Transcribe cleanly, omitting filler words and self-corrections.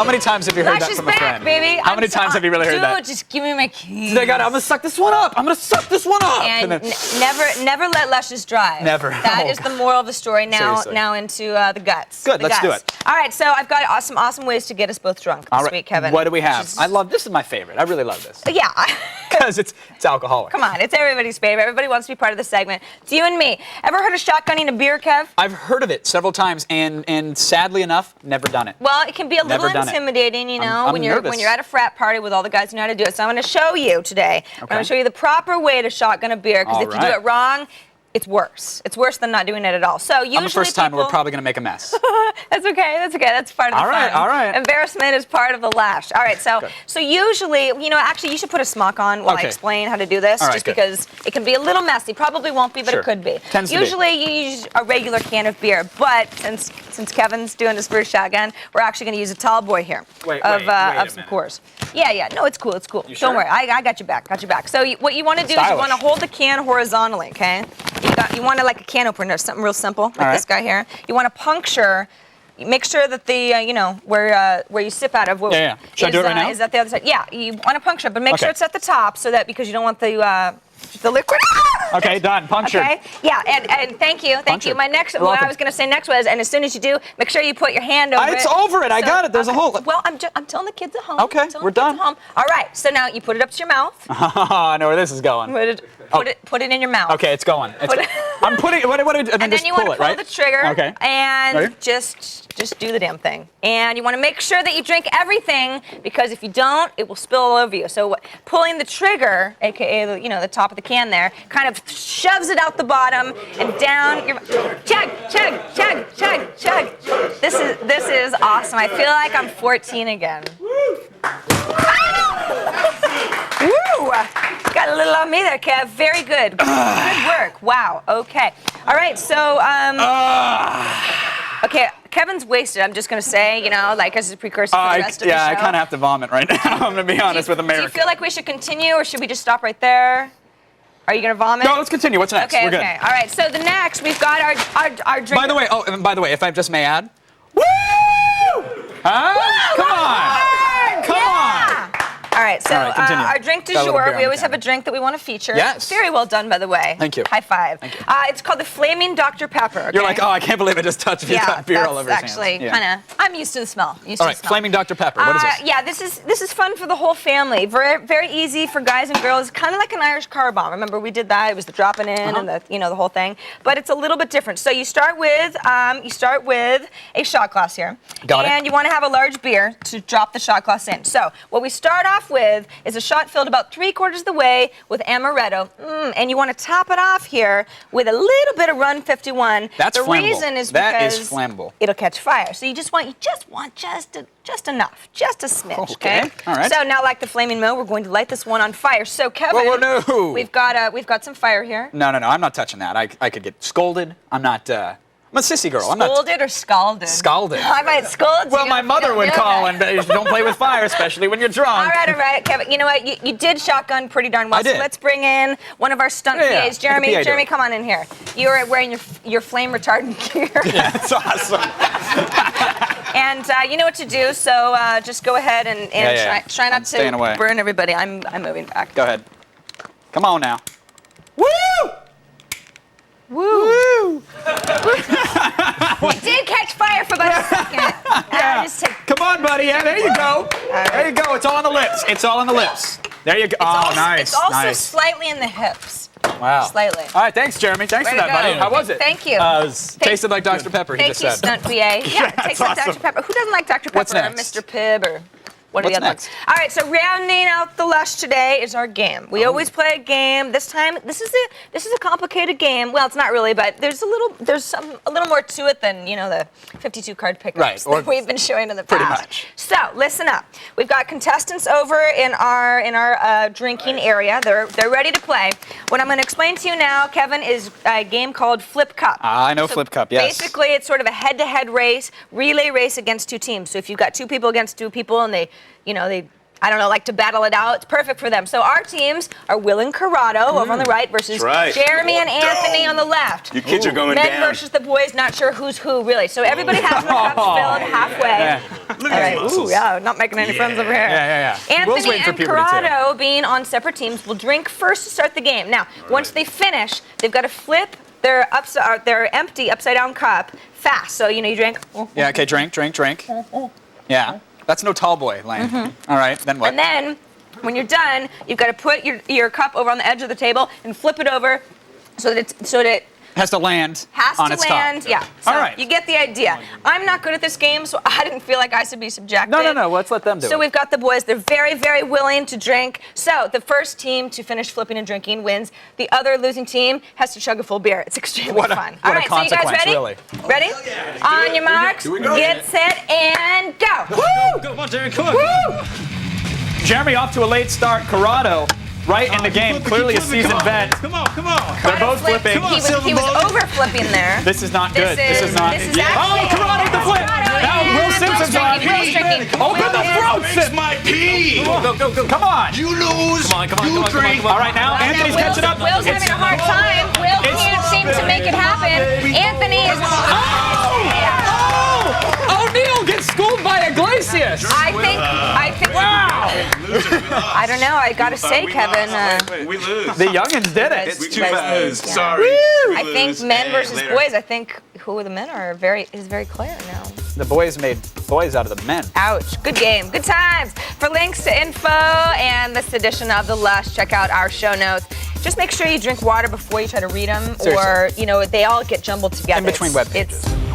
How many times have you heard Lush that is from a back, friend? baby. How many times have you really heard that? Dude, just give me my keys. I'm gonna suck this one up. I'm gonna suck this one up. And then, never let Lushes drive. Never. That is the moral of the story. Now, Seriously. now into the guts. Good, The let's do guts. it. All right, so I've got some awesome ways to get us both drunk this week, Kevin. What do we have? Which is- I love this. Is my favorite. I really love this Yeah. because it's alcoholic. Come on, it's everybody's favorite. Everybody wants to be part of the segment. It's you and me. Ever heard of shotgunning a beer, Kev? I've heard of it several times, and sadly enough, never done it. Well, it can be a Never little done it. intimidating, you know, I'm when you're nervous. at a frat party with all the guys who know how to do it. So I'm going to show you today. I'm going to show you the proper way to shotgun a beer, because All if you do right. it wrong, it's worse. It's worse than not doing it at all. So usually I'm the first time people, we're probably gonna make a mess. That's okay. That's okay. That's part of the All right, fun. all right. Embarrassment is part of the lash. All right. So Good. so usually, you know, actually, you should put a smock on while I Okay. explain how to do this, All right, just good. because it can be a little messy. Probably won't be, but Sure. it could be. Tends to be. Usually, you use a regular can of beer, but since Kevin's doing his first shotgun, we're actually going to use a tall boy here. Wait of a some minute. Coors. Yeah. No, it's cool. It's cool. You Don't sure? worry. I got you back. Got you back. So what you want to do is you Stylish. want to hold the can horizontally. Okay. You want to like a can opener, something real simple, like right. this guy here. You want to puncture. Make sure that the you know where you sip out of. Yeah. Should I do it right now? Is that the other side? Yeah. You want to puncture, but make sure Okay. it's at the top, so that because you don't want the liquid. Okay, done. Punctured. Okay. Yeah, and thank you. Punctured. My next, You're what I welcome. was going to say next was, and as soon as you do, make sure you put your hand over it. It's over it. I got it. There's a hole. Well, I'm telling the kids at home. Okay, I'm telling we're the kids done. at home. All right. So now you put it up to your mouth. I know where this is going. Put it in your mouth. Okay, it's going. Put it- I'm putting. What do I do? And then And just then you pull want to it, pull right? the trigger. Okay. And Ready? just do the damn thing. And you want to make sure that you drink everything, because if you don't, it will spill all over you. So pulling the trigger, aka the top of the can there, kind of shoves it out the bottom and down your chug. This is awesome. I feel like I'm 14 again. Woo! Got a little on me there, Kev. Very good. Good work. Wow. Okay. All right. So, okay, Kevin's wasted. I'm just gonna say, like as a precursor for the rest of the show. I kind of have to vomit right now. I'm gonna be honest with Do America. you feel like we should continue, or should we just stop right there? Are you gonna vomit? No, let's continue. What's next? Okay. We're good. Okay. All right. So the next, we've got our drink. By the way, if I just may add. Woo! Huh? Come on. Come on. All right, so All right, continue. our drink du Got a little beer jour, on we the always have a camera. drink that we want to feature. Yes. Very well done, by the way. Thank you. High five. Thank you. It's called the Flaming Dr. Pepper. Okay? You're like, oh, I can't believe I just touched you. Yeah, Got beer all that's over your actually hands. kind of. I'm used to the smell. All right, Flaming Dr. Pepper. What is this? Yeah, this is fun for the whole family. Very very easy for guys and girls. Kind of like an Irish car bomb. Remember we did that? It was the dropping in and the whole thing. But it's a little bit different. So you start with a shot glass here. Got it. And you want to have a large beer to drop the shot glass in. So what we start off with is a shot filled about 3/4 of the way with amaretto. And you want to top it off here with a little bit of Run 51. That's the flammable. reason is That because is flammable. it'll catch fire. So you just want just enough, just a smidge. Okay, all right. So now, like the Flaming Moe, we're going to light this one on fire. So Kevin, Whoa, no. we've got some fire here. No, I'm not touching that. I could get scolded. I'm not. I'm a sissy girl. I'm not. Scolded or scalded? Scalded. I might scold. Well, my mother would call and don't play with fire, especially when you're drunk. All right, Kevin. You know what? You did shotgun pretty darn well. I did. So let's bring in one of our stunt Yeah, PAs, Jeremy. like a PA Jeremy, do it. come on in here. You're wearing your flame retardant gear. Yeah, that's awesome. And you know what to do. So just go ahead and Yeah. try I'm not staying to away. burn everybody. I'm moving back. Go ahead. Come on now. Woo! Woo! Woo! We did catch fire for about a second. Yeah. Just take. Come on, buddy. Yeah, there you go. There you go. It's all on the lips. It's all on the lips. There you go. Nice. It's also nice. slightly in the hips. Wow. Slightly. All right, thanks, Jeremy. Thanks Way for to that, go. buddy. How was it? Thank you. Tasted like Dr. Pepper, he Thank just you, said. stunt PA. Yeah, that's tastes like awesome. Dr. Pepper. Who doesn't like Dr. Pepper? What's Or next? Mr. Pibb or one of the What's other next? ones. All right, so rounding out the lush today is our game. We always play a game. This time, this is a complicated game. Well, it's not really, but there's a little more to it than the 52 card pickups Right, or that we've been showing in the pretty past. much. So listen up. We've got contestants over in our drinking area. They're ready to play. What I'm going to explain to you now, Kevin, is a game called Flip Cup. I know Flip Cup, yes. Basically, it's sort of a head-to-head race, relay race against two teams. So if you've got two people against two people and they I don't know, like to battle it out. It's perfect for them. So our teams are Will and Corrado over on the right versus That's right. Jeremy and Anthony on the left. You kids are going Men down. versus the boys, not sure who's who really. So everybody has their cups filled halfway. Look All at right. these muscles. Ooh, yeah, not making any friends over here. Yeah. Will's Anthony waiting for and puberty, too. Corrado, being on separate teams, will drink first to start the game. Now, once they finish, they've got to flip their empty upside down cup fast. So you drink. Yeah, okay, drink. Yeah. That's no tall boy, Lane. All right, then what? And then, when you're done, you've got to put your cup over on the edge of the table and flip it over so that it has to land has on to its land. top. Yeah. So All right. you get the idea. I'm not good at this game, so I didn't feel like I should be subjected. No. Let's let them do So it. we've got the boys. They're very, very willing to drink. So the first team to finish flipping and drinking wins. The other losing team has to chug a full beer. It's extremely What a- fun. what All a right, so you guys consequence, ready? really. Ready? On your marks, get set, and go. Woo! Come on, Jeremy, come on. Woo! Jeremy off to a late start. Corrado right in the game. Clearly a seasoned vet. Come on. They're both Flipped. flipping. He was over flipping there. This is not good. This is actually. Oh, Corrado with the flip. Corrado, Now yeah. Will Simpson's on. Will's drinking. Open the throat, Makes Simpson. my pee. Go. Come on. You lose. Come on. You drink. All right, now Anthony's catching up. Will's having a hard time. Will can't seem to make it happen. Anthony is. O'Neal gets schooled by Iglesias. I think. Wow. I don't know. I gotta say, Kevin. We lose. The youngins did it. It's You too guys bad. lose, yeah. Sorry. We I think lose. men And versus later. boys. I think who the men are is very clear now. The boys made boys out of the men. Ouch. Good game. Good times. For links to info and this edition of The Lush, check out our show notes. Just make sure you drink water before you try to read them, or Seriously. they all get jumbled together. In between web It's pages.